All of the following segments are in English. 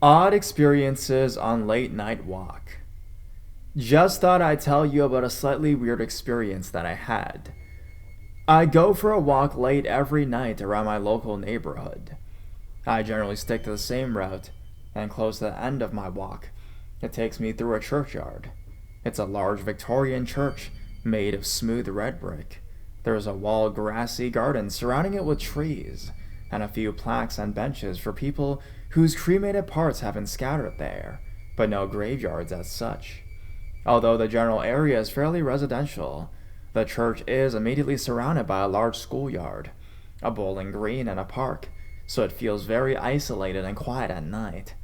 Odd experiences on late night walk. Just thought I'd tell you about a slightly weird experience that I had. I go for a walk late every night around my local neighborhood. I generally stick to the same route, and close to the end of my walk, it takes me through a churchyard. It's a large Victorian church made of smooth red brick. There's a walled grassy garden surrounding it with trees, and a few plaques and benches for people whose cremated parts have been scattered there, but no graveyards as such. Although the general area is fairly residential, the church is immediately surrounded by a large schoolyard, a bowling green, and a park, so it feels very isolated and quiet at night.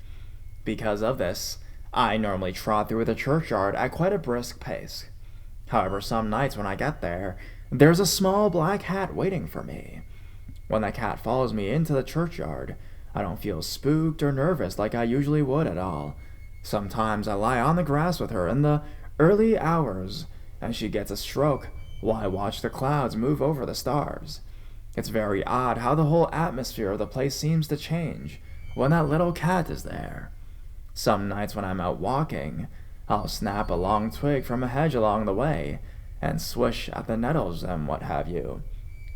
Because of this, I normally trot through the churchyard at quite a brisk pace. However, some nights when I get there, there's a small black cat waiting for me. When the cat follows me into the churchyard, I don't feel spooked or nervous like I usually would at all. Sometimes I lie on the grass with her in the early hours, and she gets a stroke while I watch the clouds move over the stars. It's very odd how the whole atmosphere of the place seems to change when that little cat is there. Some nights when I'm out walking, I'll snap a long twig from a hedge along the way and swish at the nettles and what have you.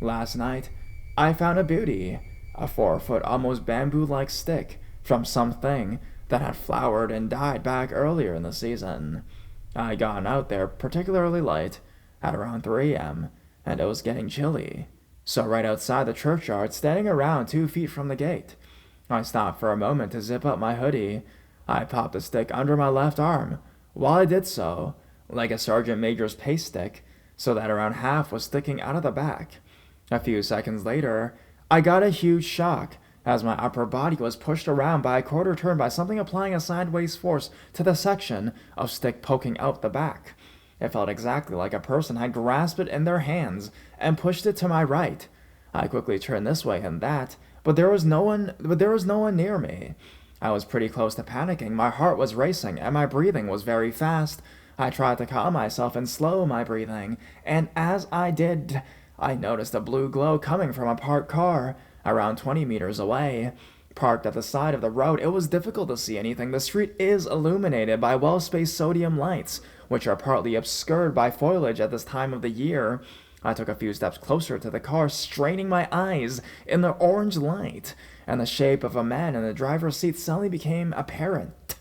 Last night, I found a beauty, a 4-foot almost bamboo-like stick from something that had flowered and died back earlier in the season. I gone out there particularly late, at around 3 a.m., and it was getting chilly. So right outside the churchyard, standing around 2 feet from the gate, I stopped for a moment to zip up my hoodie. I popped the stick under my left arm. While I did so, like a sergeant major's pace stick, so that around half was sticking out of the back. A few seconds later, I got a huge shock as my upper body was pushed around by a quarter turn by something applying a sideways force to the section of stick poking out the back. It felt exactly like a person had grasped it in their hands and pushed it to my right. I quickly turned this way and that, but there was no one near me. I was pretty close to panicking. My heart was racing and my breathing was very fast. I tried to calm myself and slow my breathing, and as I did, I noticed a blue glow coming from a parked car around 20 meters away. Parked at the side of the road, it was difficult to see anything. The street is illuminated by well-spaced sodium lights, which are partly obscured by foliage at this time of the year. I took a few steps closer to the car, straining my eyes in the orange light, and the shape of a man in the driver's seat suddenly became apparent.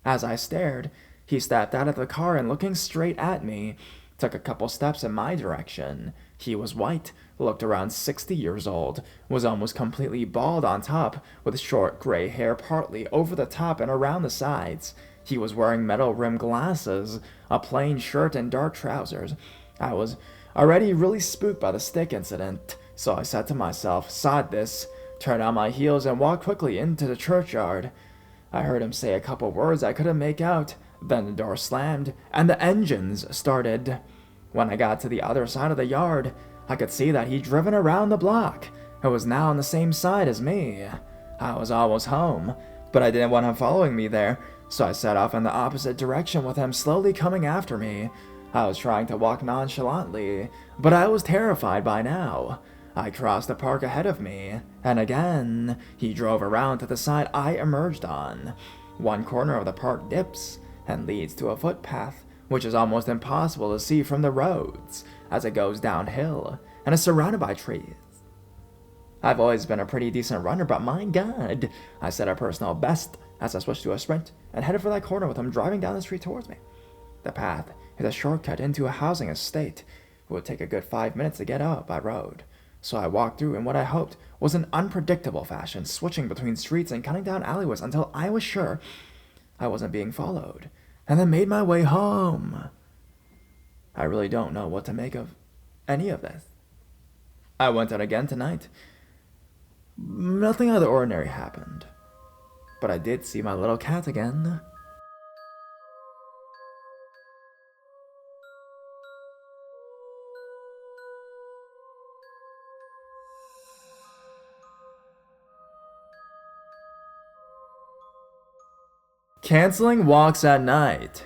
As I stared, he stepped out of the car and, looking straight at me, took a couple steps in my direction. He was white, looked around 60 years old, was almost completely bald on top, with short gray hair partly over the top and around the sides. He was wearing metal-rimmed glasses, a plain shirt, and dark trousers. I was already really spooked by the stick incident, so I said to myself, "Sod this," turned on my heels and walked quickly into the churchyard. I heard him say a couple words I couldn't make out, then the door slammed, and the engines started. When I got to the other side of the yard, I could see that he'd driven around the block. It was now on the same side as me. I was almost home, but I didn't want him following me there, so I set off in the opposite direction with him slowly coming after me. I was trying to walk nonchalantly, but I was terrified by now. I crossed the park ahead of me, and again, he drove around to the side I emerged on. One corner of the park dips and leads to a footpath, which is almost impossible to see from the roads, as it goes downhill, and is surrounded by trees. I've always been a pretty decent runner, but my god, I set a personal best as I switched to a sprint and headed for that corner with him driving down the street towards me. The path is a shortcut into a housing estate. It would take a good 5 minutes to get up by road, so I walked through in what I hoped was an unpredictable fashion, switching between streets and cutting down alleyways until I was sure I wasn't being followed, and then made my way home. I really don't know what to make of any of this. I went out again tonight. Nothing out of the ordinary happened, but I did see my little cat again. Canceling walks at night.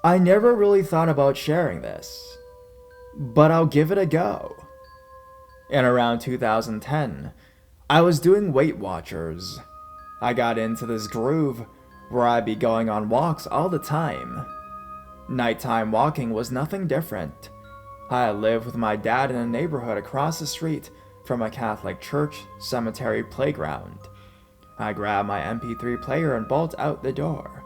I never really thought about sharing this, but I'll give it a go. In around 2010, I was doing Weight Watchers. I got into this groove where I'd be going on walks all the time. Nighttime walking was nothing different. I lived with my dad in a neighborhood across the street from a Catholic church, cemetery, playground. I grabbed my MP3 player and bolt out the door.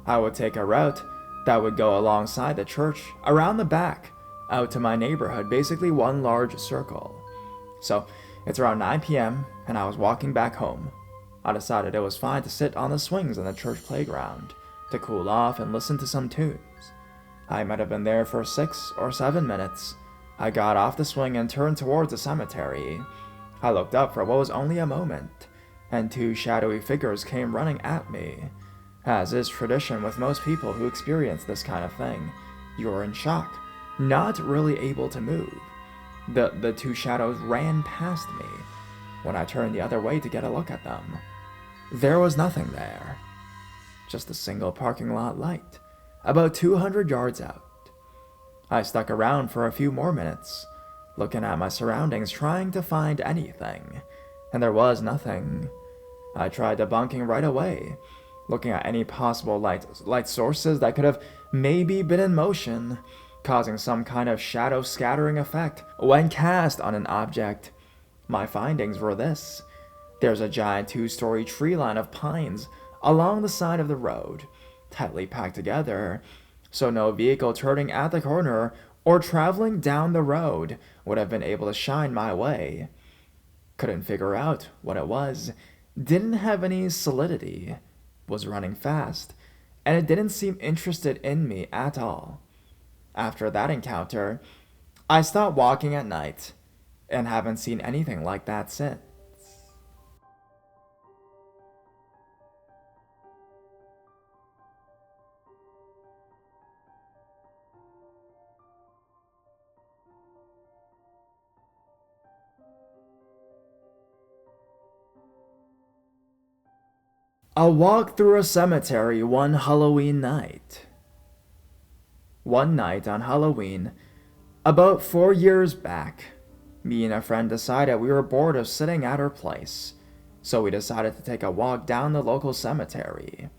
I would take a route that would go alongside the church, around the back, out to my neighborhood, basically one large circle. So, it's around 9 p.m. and I was walking back home. I decided it was fine to sit on the swings in the church playground, to cool off and listen to some tunes. I might have been there for 6 or 7 minutes. I got off the swing and turned towards the cemetery. I looked up for what was only a moment, and 2 shadowy figures came running at me. As is tradition with most people who experience this kind of thing, you're in shock, not really able to move. The 2 shadows ran past me. When I turned the other way to get a look at them, there was nothing there. Just a single parking lot light, about 200 yards out. I stuck around for a few more minutes, looking at my surroundings, trying to find anything, and there was nothing. I tried debunking right away, looking at any possible light sources that could have maybe been in motion, causing some kind of shadow scattering effect when cast on an object. My findings were this. There's a giant 2-story tree line of pines along the side of the road, tightly packed together, so no vehicle turning at the corner or traveling down the road would have been able to shine my way. Couldn't figure out what it was, didn't have any solidity, was running fast, and it didn't seem interested in me at all. After that encounter, I stopped walking at night, and haven't seen anything like that since. A walk through a cemetery one Halloween night. One night on Halloween, about 4 years back, me and a friend decided we were bored of sitting at her place, so we decided to take a walk down the local cemetery.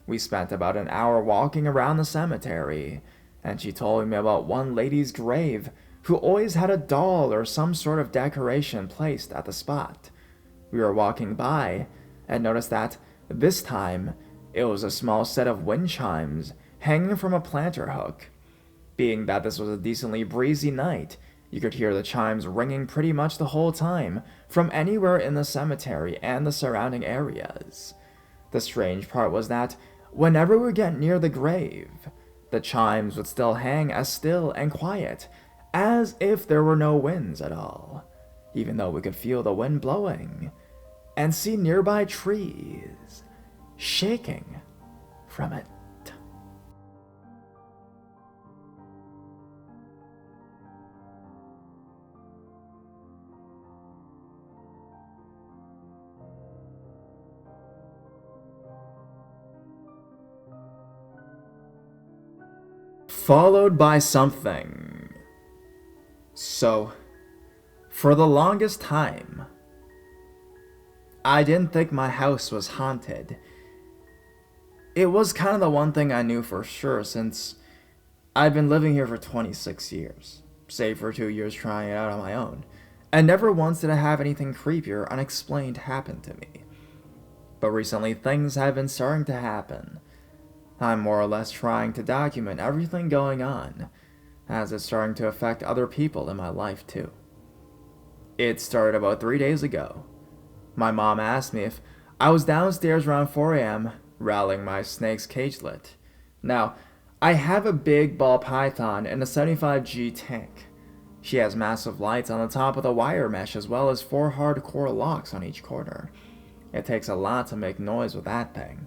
We spent about an hour walking around the cemetery, and she told me about one lady's grave who always had a doll or some sort of decoration placed at the spot. We were walking by and noticed that this time it was a small set of wind chimes hanging from a planter hook. Being that this was a decently breezy night, you could hear the chimes ringing pretty much the whole time from anywhere in the cemetery and the surrounding areas. The strange part was that whenever we would get near the grave, the chimes would still hang as still and quiet as if there were no winds at all, even though we could feel the wind blowing and see nearby trees shaking from it. Followed by something. So, for the longest time, I didn't think my house was haunted. It was kind of the one thing I knew for sure since I've been living here for 26 years, save for 2 years trying it out on my own, and never once did I have anything creepy or unexplained happen to me. But recently things have been starting to happen. I'm more or less trying to document everything going on, as it's starting to affect other people in my life too. It started about 3 days ago. My mom asked me if I was downstairs around 4 a.m. rattling my snake's cagelet. Now, I have a big ball python in a 75G tank. She has massive lights on the top of the wire mesh as well as 4 hardcore locks on each corner. It takes a lot to make noise with that thing.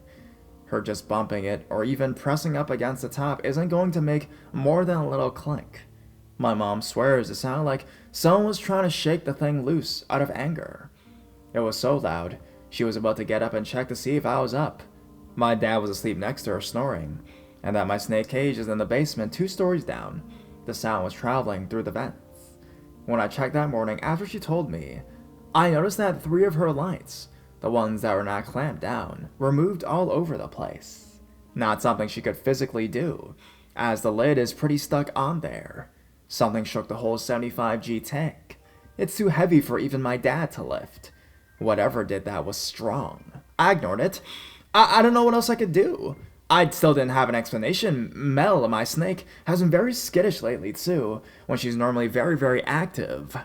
Her just bumping it or even pressing up against the top isn't going to make more than a little clink. My mom swears it sounded like someone was trying to shake the thing loose out of anger. It was so loud, she was about to get up and check to see if I was up. My dad was asleep next to her snoring, and that my snake cage is in the basement 2 stories down. The sound was traveling through the vents. When I checked that morning after she told me, I noticed that 3 of her lights The ones that were not clamped down were moved all over the place. Not something she could physically do, as the lid is pretty stuck on there. Something shook the whole 75G tank. It's too heavy for even my dad to lift. Whatever did that was strong. I ignored it. I don't know what else I could do. I still didn't have an explanation. Mel, my snake, has been very skittish lately too, when she's normally very, very active.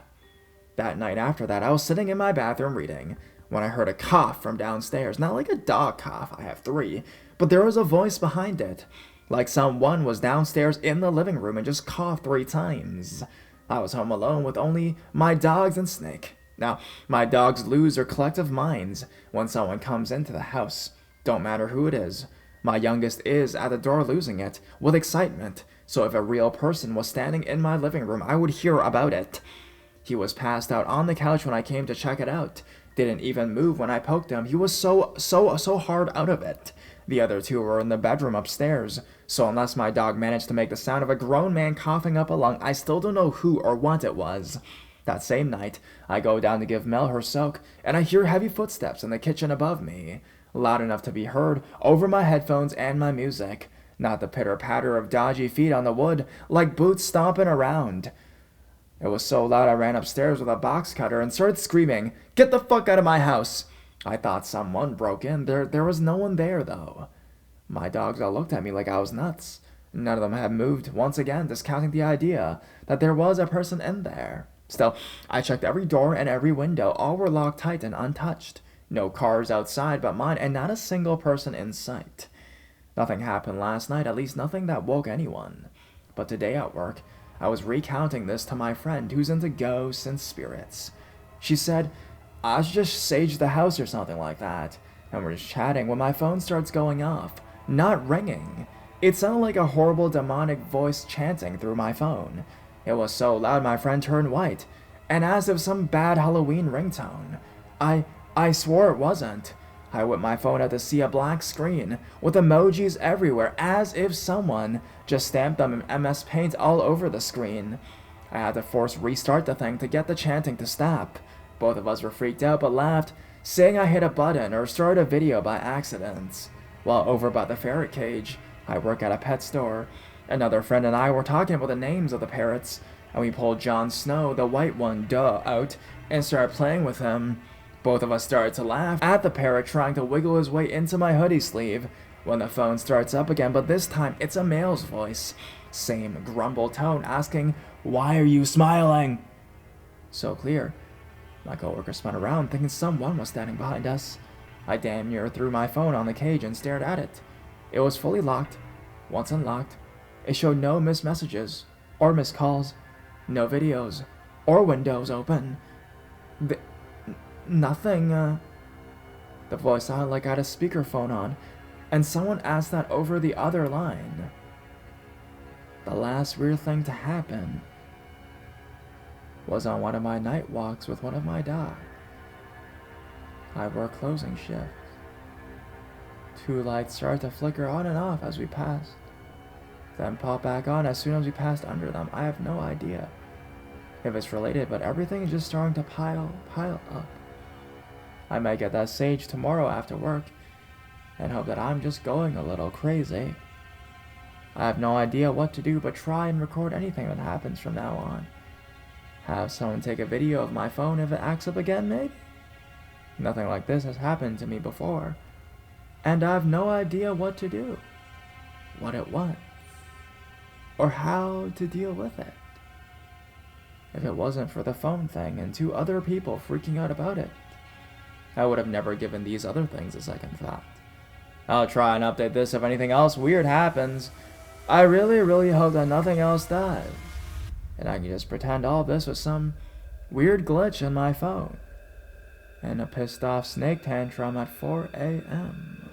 That night after that, I was sitting in my bathroom reading, when I heard a cough from downstairs. Not like a dog cough, I have 3, but there was a voice behind it. Like someone was downstairs in the living room and just coughed 3 times. I was home alone with only my dogs and Snake. Now, my dogs lose their collective minds when someone comes into the house. Don't matter who it is. My youngest is at the door losing it, with excitement, so if a real person was standing in my living room, I would hear about it. He was passed out on the couch when I came to check it out. Didn't even move when I poked him. He was so hard out of it. The other 2 were in the bedroom upstairs, so unless my dog managed to make the sound of a grown man coughing up a lung, I still don't know who or what it was. That same night, I go down to give Mel her soak, and I hear heavy footsteps in the kitchen above me, loud enough to be heard over my headphones and my music. Not the pitter-patter of dodgy feet on the wood, like boots stomping around. It was so loud I ran upstairs with a box cutter and started screaming, "Get the fuck out of my house!" I thought someone broke in. There was no one there, though. My dogs all looked at me like I was nuts. None of them had moved, once again discounting the idea that there was a person in there. Still, I checked every door and every window. All were locked tight and untouched. No cars outside but mine, and not a single person in sight. Nothing happened last night, at least nothing that woke anyone. But today at work, I was recounting this to my friend who's into ghosts and spirits. She said, I should just sage the house or something like that. And we're just chatting when my phone starts going off, not ringing. It sounded like a horrible demonic voice chanting through my phone. It was so loud my friend turned white, and as if some bad Halloween ringtone. I swore it wasn't. I whipped my phone out to see a black screen with emojis everywhere, as if someone just stamped them in MS Paint all over the screen. I had to force restart the thing to get the chanting to stop. Both of us were freaked out but laughed, saying I hit a button or started a video by accident. While over by the ferret cage, I work at a pet store. Another friend and I were talking about the names of the parrots, and we pulled Jon Snow, the white one, out, and started playing with him. Both of us started to laugh at the parrot trying to wiggle his way into my hoodie sleeve when the phone starts up again, but this time it's a male's voice. Same grumble tone asking, "Why are you smiling?" So clear. My coworker spun around thinking someone was standing behind us. I damn near threw my phone on the cage and stared at it. It was fully locked. Once unlocked, it showed no missed messages or missed calls, no videos or windows open. Nothing. The voice sounded like I had a speakerphone on, and someone asked that over the other line. The last weird thing to happen was on one of my night walks with one of my dogs. I work closing shifts. 2 lights started to flicker on and off as we passed, then pop back on as soon as we passed under them. I have no idea if it's related, but everything is just starting to pile up. I might get that sage tomorrow after work and hope that I'm just going a little crazy. I have no idea what to do but try and record anything that happens from now on. Have someone take a video of my phone if it acts up again, maybe? Nothing like this has happened to me before, and I have no idea what to do, what it wants, or how to deal with it. If it wasn't for the phone thing and 2 other people freaking out about it, I would have never given these other things a second thought. I'll try and update this if anything else weird happens. I really hope that nothing else does, and I can just pretend all this was some weird glitch in my phone and a pissed off snake tantrum at 4 a.m.